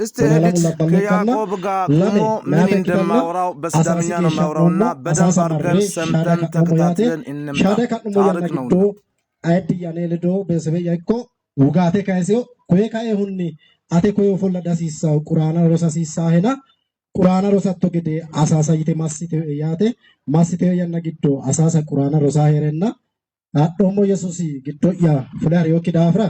استهلت كيعقوب قومو من عندما وراو بس داميانو موراونا بدن فاركن سمتن تكتاتلن إنما تارك نونا ayati yane ledo besebe yakko ugate kaiseo koye kae hunni ate koye folla dasisa qur'ana rosa sisa hena qur'ana rosa to gede asasa yite masite yanna giddo asasa qur'ana rosa herenna addomo yesusi giddo ya fulari yokidafra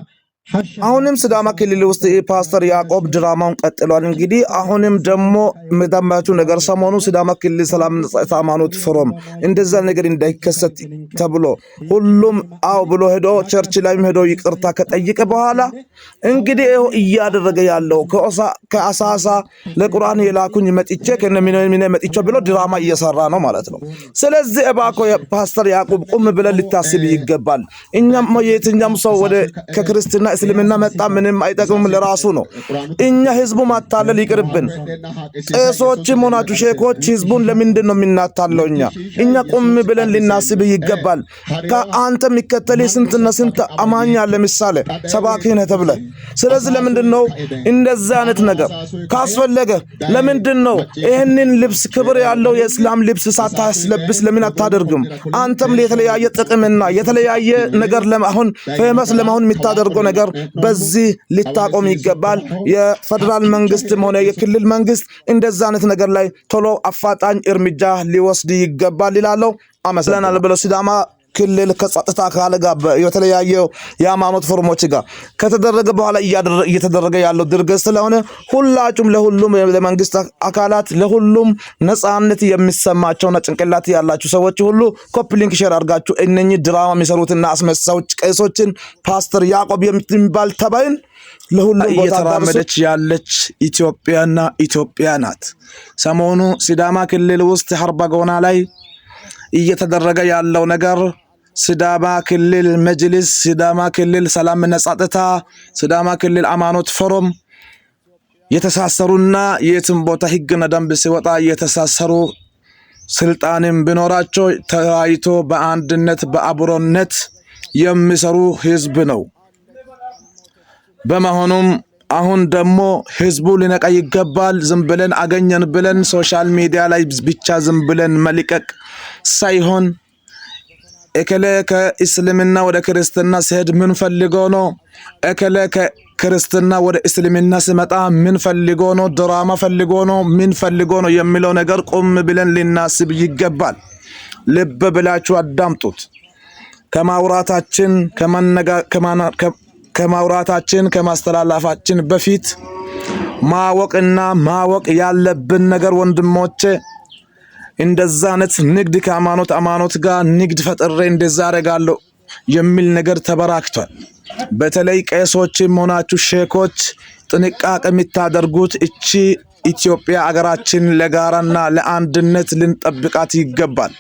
አሁንም ሲዳማ ክልል ውስጥ ፓስተር ያዕቆብ ድራማውን ቀጥሏል። እንግዲህ አሁንም ደግሞ መዳማቹ ነገር ሰሞኑ ሲዳማ ክልል ሰላም ሃይማኖት ፎረም እንደዛ ነገር እንዳይከሰት ተብሎ ሁሉም አው ብሎ ሄዶ ቸርች ላይም ሄዶ ይቅርታ ከጠየቀ በኋላ እንግዲህ እያደረገ ያለው ከአሳሳ ለቁርአን የላኩኝ መጥቼ ከነሚነ መጥቼ ብሎ ድራማ እየሰራ ነው ማለት ነው። ስለዚህ እባኮ ፓስተር ያዕቆብ ቁም ብለን ልታስብ ይገባል። እኛም የትኛም ሰው ወደ ከክርስትና እስልምና መጣ ምንም አይጠቅምም ለራሱ ነው። እኛ ህዝቡ ማታለል ይቅርብን። ቄሶችም ሆናችሁ ሼኮች ህዝቡን ለምንድን ነው የምናታለው? እኛ ቁም ብለን ልናስብ ይገባል። ከአንተ የሚከተል ስንትና ስንት አማኝ አለ ምሳሌ ሰባኪ ነህ ተብለህ። ስለዚህ ለምንድን ነው እንደዛ አይነት ነገር ካስፈለገ ለምንድን ነው ይሄንን ልብስ ክብር ያለው የእስላም ልብስ ሳታስለብስ ለምን አታደርግም? አንተም የተለያየ ጥቅምና የተለያየ ነገር ለማሁን ፌመስ ለማሁን የምታደርገው ነገር በዚህ ሊታቆም ይገባል። የፌደራል መንግስትም ሆነ የክልል መንግስት እንደዛ አይነት ነገር ላይ ቶሎ አፋጣኝ እርምጃ ሊወስድ ይገባል ይላል። አመሰግናለሁ ብለው ሲዳማ ክልል ከጸጥታ አካል ጋር የተለያየ የሃይማኖት ፎርሞች ጋር ከተደረገ በኋላ እየተደረገ ያለው ድርጊት ስለሆነ ሁላችሁም ለሁሉም ለመንግስት አካላት ለሁሉም ነፃነት የሚሰማቸውና ጭንቅላት ያላችሁ ሰዎች ሁሉ ኮፒ ሊንክ ሼር አድርጋችሁ እነኚህ ድራማ የሚሰሩትና አስመሳዮች ቄሶችን ፓስተር ያዕቆብ የሚባል ተባይን ለሁሉም እየተራመደች ያለች ኢትዮጵያ ናት። ሰሞኑ ሲዳማ ክልል ውስጥ ሀርባጎና ላይ እየተደረገ ያለው ነገር ሲዳማ ክልል መጅሊስ፣ ሲዳማ ክልል ሰላምና ጸጥታ፣ ሲዳማ ክልል ሃይማኖት ፎረም የተሳሰሩና የትም ቦታ ህግና ደንብ ሲወጣ የተሳሰሩ ስልጣንም ቢኖራቸው ተያይቶ በአንድነት በአብሮነት የሚሰሩ ህዝብ ነው። በመሆኑም አሁን ደግሞ ህዝቡ ሊነቃ ይገባል። ዝም ብለን አገኘን ብለን ሶሻል ሚዲያ ላይ ብቻ ዝም ብለን መልቀቅ ሳይሆን እከለ ከእስልምና ወደ ክርስትና ሲሄድ ምን ፈልጎ ነው? እከለ ከክርስትና ወደ እስልምና ሲመጣ ምን ፈልጎ ነው? ድራማ ፈልጎ ነው? ምን ፈልጎ ነው የሚለው ነገር ቆም ብለን ልናስብ ይገባል። ልብ ብላችሁ አዳምጡት። ከማውራታችን ከማስተላለፋችን በፊት ማወቅ ያለብን ነገር ወንድሞቼ እንደዛ አይነት ንግድ ከሃይማኖት ጋር ንግድ ፈጥሬ እንደዛ አደርጋለሁ የሚል ነገር ተበራክቷል። በተለይ ቄሶችም ሆናችሁ ሼኮች ጥንቃቄ የምታደርጉት እቺ ኢትዮጵያ አገራችን ለጋራና ለአንድነት ልንጠብቃት ይገባል።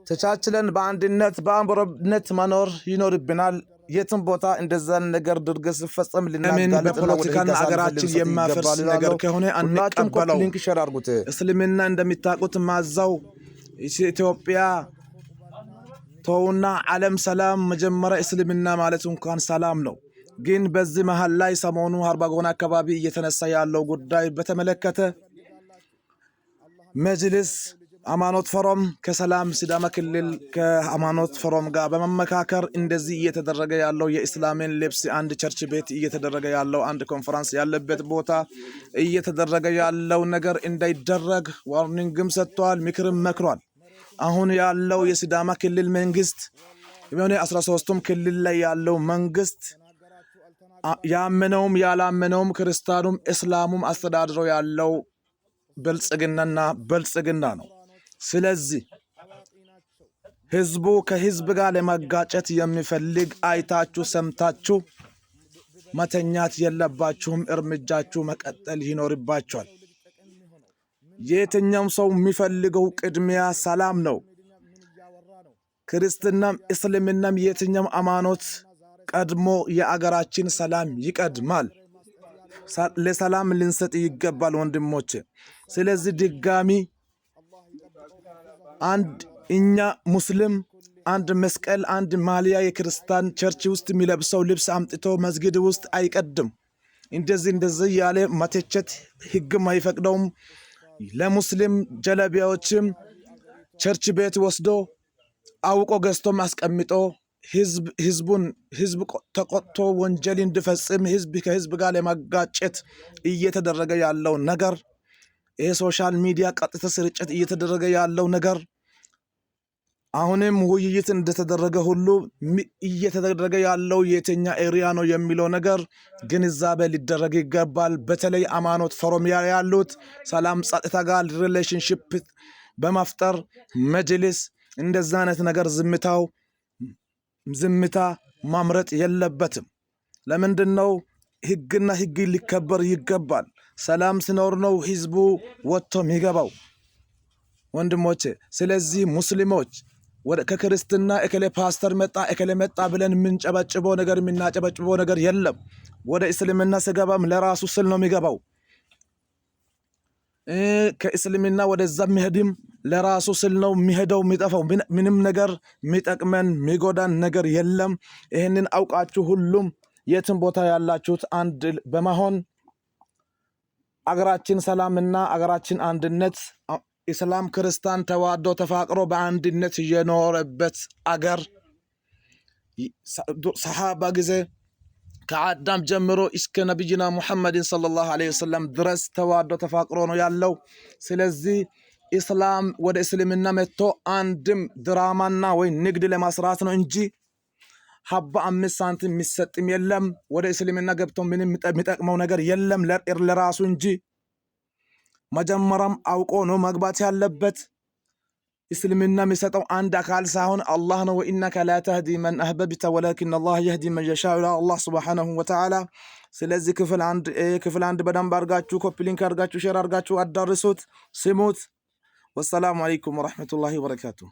ተቻችለን በአንድነት በአብሮነት መኖር ይኖርብናል። የትም ቦታ እንደዛን ነገር ድርገት ሲፈጸም ልናጋለጥ በፖለቲካና አገራችን የማፈርስ ነገር ከሆነ አንቀበለው። ሊንክ ሼር አድርጉት። እስልምና እንደሚታቁት ማዛው ኢትዮጵያ ተውና ዓለም ሰላም መጀመሪያ እስልምና ማለት እንኳን ሰላም ነው። ግን በዚህ መሃል ላይ ሰሞኑ ሀርባጎና አካባቢ እየተነሳ ያለው ጉዳይ በተመለከተ መጅሊስ ሃይማኖት ፎረም ከሰላም ሲዳማ ክልል ከሃይማኖት ፎረም ጋር በመመካከር እንደዚህ እየተደረገ ያለው የእስላምን ልብስ አንድ ቸርች ቤት እየተደረገ ያለው አንድ ኮንፈረንስ ያለበት ቦታ እየተደረገ ያለው ነገር እንዳይደረግ ዋርኒንግም ሰጥቷል፣ ምክርም መክሯል። አሁን ያለው የሲዳማ ክልል መንግስት የሆነ 13ቱም ክልል ላይ ያለው መንግስት ያመነውም ያላመነውም ክርስቲያኑም እስላሙም አስተዳድረው ያለው ብልጽግና ነው። ስለዚህ ህዝቡ ከህዝብ ጋር ለመጋጨት የሚፈልግ አይታችሁ ሰምታችሁ መተኛት የለባችሁም። እርምጃችሁ መቀጠል ይኖርባችኋል። የትኛውም ሰው የሚፈልገው ቅድሚያ ሰላም ነው። ክርስትናም እስልምናም የትኛውም ሃይማኖት ቀድሞ የአገራችን ሰላም ይቀድማል። ለሰላም ልንሰጥ ይገባል ወንድሞቼ። ስለዚህ ድጋሚ አንድ እኛ ሙስሊም አንድ መስቀል አንድ ማሊያ የክርስቲያን ቸርች ውስጥ የሚለብሰው ልብስ አምጥቶ መስጊድ ውስጥ አይቀድም። እንደዚህ ያለ መተቸት ህግም አይፈቅደውም። ለሙስሊም ጀለቢያዎችም ቸርች ቤት ወስዶ አውቆ ገዝቶ ማስቀምጦ ህዝብ ተቆጥቶ ወንጀል እንዲፈጽም ህዝብ ከህዝብ ጋር ለማጋጨት እየተደረገ ያለው ነገር ይሄ ሶሻል ሚዲያ ቀጥታ ስርጭት እየተደረገ ያለው ነገር አሁንም ውይይት እንደተደረገ ሁሉ እየተደረገ ያለው የትኛ ኤሪያ ነው የሚለው ነገር ግንዛቤ ሊደረግ ይገባል። በተለይ ሃይማኖት ፎረም ያሉት ሰላም ጸጥታ ጋር ሪሌሽንሺፕ በመፍጠር መጅሊስ እንደዛ አይነት ነገር ዝምታ ማምረጥ የለበትም። ለምንድነው? ህግና ህግ ሊከበር ይገባል። ሰላም ሲኖር ነው ህዝቡ ወጥቶ የሚገባው ወንድሞቼ። ስለዚህ ሙስሊሞች ከክርስትና እከሌ ፓስተር መጣ ብለን የምናጨበጭበው ነገር የለም። ወደ እስልምና ሲገባም ለራሱ ስል ነው የሚገባው። ከእስልምና ወደዛ የሚሄድም ለራሱ ስል ነው የሚሄደው የሚጠፋው። ምንም ነገር የሚጠቅመን የሚጎዳን ነገር የለም። ይህንን አውቃችሁ ሁሉም የትም ቦታ ያላችሁት አንድ በመሆን አገራችን ሰላምና አገራችን አንድነት ኢስላም ክርስቲያን ተዋዶ ተፋቅሮ በአንድነት የኖረበት አገር ሰሃባ ጊዜ ከአዳም ጀምሮ እስከ ነብይና ሙሐመድን ሰለላሁ ዐለይሂ ወሰለም ድረስ ተዋዶ ተፋቅሮ ነው ያለው። ስለዚህ ኢስላም ወደ እስልምና መጥቶ አንድም ድራማና ወይ ንግድ ለማስራት ነው እንጂ ሀባ 5 ሳንቲም የሚሰጥም የለም። ወደ እስልምና ገብቶ ምንም የሚጠቅመው ነገር የለም ለራሱ እንጂ። መጀመሪያም አውቆ ነው መግባት ያለበት። እስልምና የሚሰጠው አንድ አካል ሳይሆን አላህ ነው። ወኢነከ ላ ተህዲ መን አህበብተ ወላኪን አላህ የህዲ መን የሻእ ይላል አላህ ሱብሓነሁ ወተዓላ። ስለዚህ ክፍል አንድ በደንብ አድርጋችሁ ኮፒ ሊንክ አድርጋችሁ ሼር አድርጋችሁ አዳርሱት፣ ስሙት። ወሰላሙ አለይኩም ወራህመቱላሂ ወበረካቱሁ።